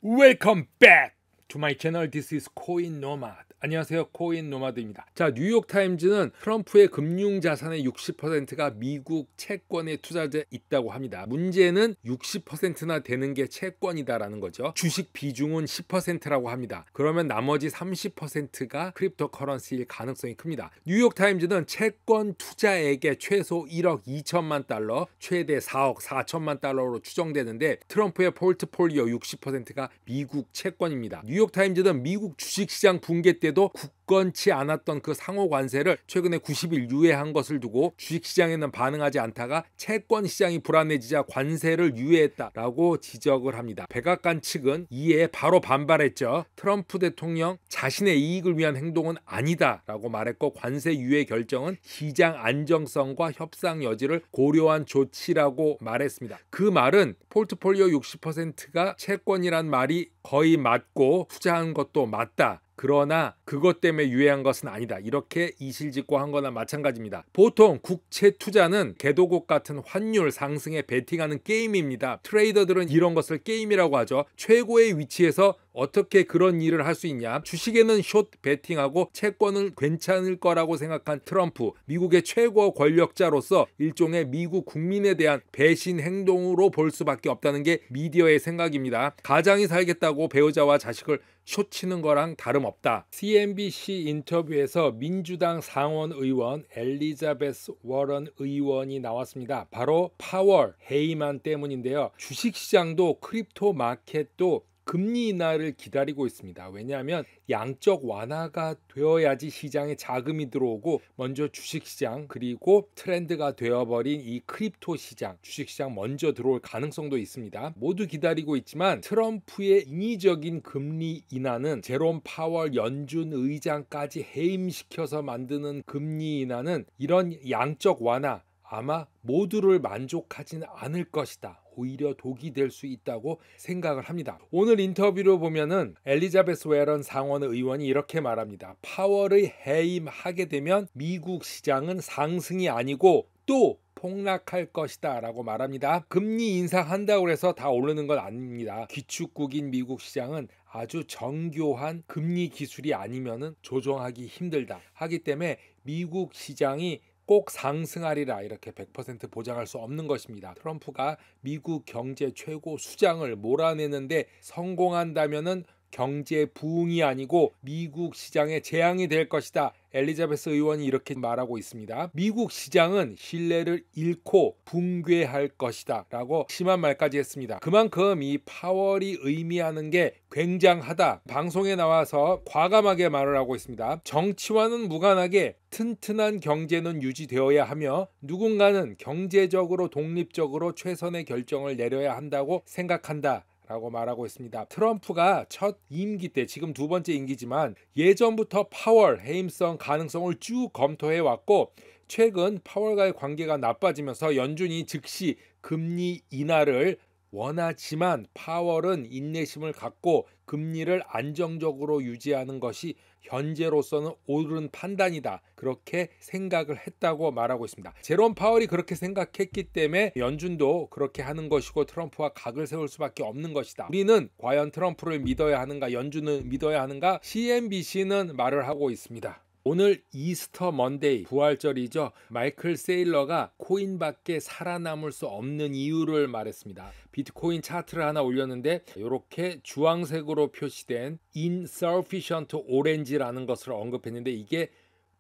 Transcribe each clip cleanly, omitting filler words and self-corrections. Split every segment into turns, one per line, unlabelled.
Welcome back to my channel. This is Coin Nomad. 안녕하세요, 코인 노마드입니다. 자, 뉴욕타임즈는 트럼프의 금융자산의 60%가 미국 채권에 투자돼 있다고 합니다. 문제는 60%나 되는 게 채권이다라는 거죠. 주식 비중은 10%라고 합니다. 그러면 나머지 30%가 크립토커런시일 가능성이 큽니다. 뉴욕타임즈는 채권 투자액의 최소 1억 2천만 달러, 최대 4억 4천만 달러로 추정되는데 추정되는데 트럼프의 포트폴리오 60%가 미국 채권입니다. 뉴욕타임즈는 미국 주식시장 붕괴 때도 굳건치 않았던 그 상호 관세를 최근에 90일 유예한 것을 두고 주식시장에는 반응하지 않다가 채권 시장이 불안해지자 관세를 유예했다라고 지적을 합니다. 백악관 측은 이에 바로 반발했죠. 트럼프 대통령 자신의 이익을 위한 행동은 아니다라고 말했고, 관세 유예 결정은 시장 안정성과 협상 여지를 고려한 조치라고 말했습니다. 그 말은 포트폴리오 60%가 채권이란 말이 거의 맞고 투자한 것도 맞다. 그러나 그것 때문에 유예한 것은 아니다. 이렇게 이실직고한 거나 마찬가지입니다. 보통 국채 투자는 개도국 같은 환율 상승에 베팅하는 게임입니다. 트레이더들은 이런 것을 게임이라고 하죠. 최고의 위치에서 어떻게 그런 일을 할 수 있냐. 주식에는 숏 베팅하고 채권은 괜찮을 거라고 생각한 트럼프, 미국의 최고 권력자로서 일종의 미국 국민에 대한 배신 행동으로 볼 수밖에 없다는 게 미디어의 생각입니다. 가장이 살겠다고 배우자와 자식을 숏치는 거랑 다름없다. CNBC 인터뷰에서 민주당 상원 의원 엘리자베스 워런 의원이 나왔습니다. 바로 파월 해이만 때문인데요. 주식시장도 크립토 마켓도 금리 인하를 기다리고 있습니다. 왜냐하면 양적 완화가 되어야지 시장에 자금이 들어오고, 먼저 주식시장 그리고 트렌드가 되어버린 이 크립토 시장, 주식시장 먼저 들어올 가능성도 있습니다. 모두 기다리고 있지만 트럼프의 인위적인 금리 인하는, 제롬 파월 연준 의장까지 해임시켜서 만드는 금리 인하는 이런 양적 완화 아마 모두를 만족하지는 않을 것이다. 오히려 독이 될 수 있다고 생각을 합니다. 오늘 인터뷰를 보면은 엘리자베스 워런 상원 의원이 이렇게 말합니다. 파월의 해임하게 되면 미국 시장은 상승이 아니고 또 폭락할 것이다 라고 말합니다. 금리 인상한다고 해서 다 오르는 건 아닙니다. 기축국인 미국 시장은 아주 정교한 금리 기술이 아니면은 조정하기 힘들다 하기 때문에 미국 시장이 꼭 상승하리라 이렇게 100% 보장할 수 없는 것입니다. 트럼프가 미국 경제 최고 수장을 몰아내는데 성공한다면은 경제 부흥이 아니고 미국 시장에 재앙이 될 것이다. 엘리자베스 의원이 이렇게 말하고 있습니다. 미국 시장은 신뢰를 잃고 붕괴할 것이다 라고 심한 말까지 했습니다. 그만큼 이 파월이 의미하는 게 굉장하다. 방송에 나와서 과감하게 말을 하고 있습니다. 정치와는 무관하게 튼튼한 경제는 유지되어야 하며 누군가는 경제적으로 독립적으로 최선의 결정을 내려야 한다고 생각한다 라고 말하고 있습니다. 트럼프가 첫 임기 때, 지금 두 번째 임기지만 예전부터 파월 해임성 가능성을 쭉 검토해 왔고, 최근 파월과의 관계가 나빠지면서 연준이 즉시 금리 인하를 원하지만 파월은 인내심을 갖고 금리를 안정적으로 유지하는 것이 현재로서는 옳은 판단이다. 그렇게 생각을 했다고 말하고 있습니다. 제롬 파월이 그렇게 생각했기 때문에 연준도 그렇게 하는 것이고 트럼프와 각을 세울 수밖에 없는 것이다. 우리는 과연 트럼프를 믿어야 하는가, 연준을 믿어야 하는가? CNBC는 말을 하고 있습니다. 오늘 이스터 먼데이, 부활절이죠. 마이클 세일러가 코인밖에 살아남을 수 없는 이유를 말했습니다. 비트코인 차트를 하나 올렸는데 이렇게 주황색으로 표시된 insufficient orange라는 것을 언급했는데, 이게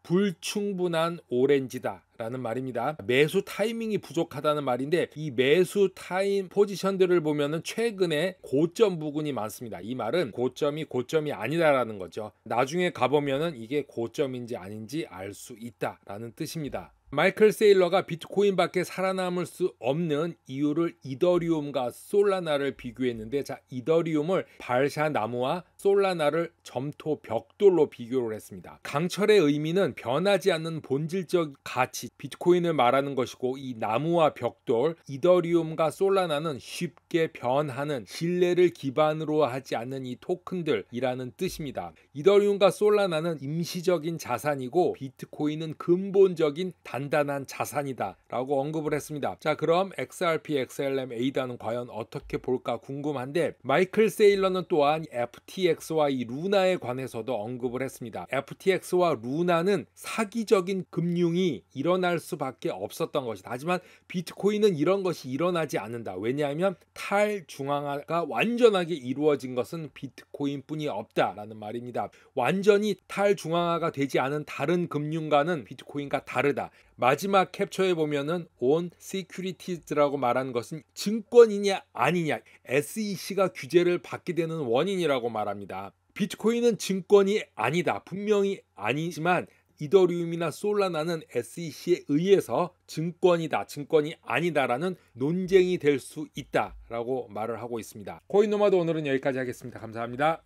불충분한 오렌지다 라는 말입니다. 매수 타이밍이 부족하다는 말인데, 이 매수 타임 포지션들을 보면은 최근에 고점 부근이 많습니다. 이 말은 고점이 아니다라는 거죠. 나중에 가보면은 이게 고점인지 아닌지 알 수 있다라는 뜻입니다. 마이클 세일러가 비트코인밖에 살아남을 수 없는 이유를 이더리움과 솔라나를 비교했는데, 자, 이더리움을 발샤나무와 솔라나를 점토 벽돌로 비교를 했습니다. 강철의 의미는 변하지 않는 본질적 가치, 비트코인을 말하는 것이고, 이 나무와 벽돌, 이더리움과 솔라나는 쉽게 변하는, 신뢰를 기반으로 하지 않는 이 토큰들이라는 뜻입니다. 이더리움과 솔라나는 임시적인 자산이고 비트코인은 근본적인 단 단단한 자산이다라고 언급을 했습니다. 자, 그럼 XRP, XLM, ADA는 과연 어떻게 볼까 궁금한데 마이클 세일러는 또한 FTX와 이 루나에 관해서도 언급을 했습니다. FTX와 루나는 사기적인 금융이 일어날 수밖에 없었던 것이다. 하지만 비트코인은 이런 것이 일어나지 않는다. 왜냐하면 탈중앙화가 완전하게 이루어진 것은 비트코인뿐이 없다라는 말입니다. 완전히 탈중앙화가 되지 않은 다른 금융과는 비트코인과 다르다. 마지막 캡처에 보면은 on securities라고 말하는 것은 증권이냐 아니냐, SEC가 규제를 받게 되는 원인이라고 말합니다. 비트코인은 증권이 아니다. 분명히 아니지만 이더리움이나 솔라나는 SEC에 의해서 증권이다, 증권이 아니다라는 논쟁이 될 수 있다라고 말을 하고 있습니다. 코인노마드 오늘은 여기까지 하겠습니다. 감사합니다.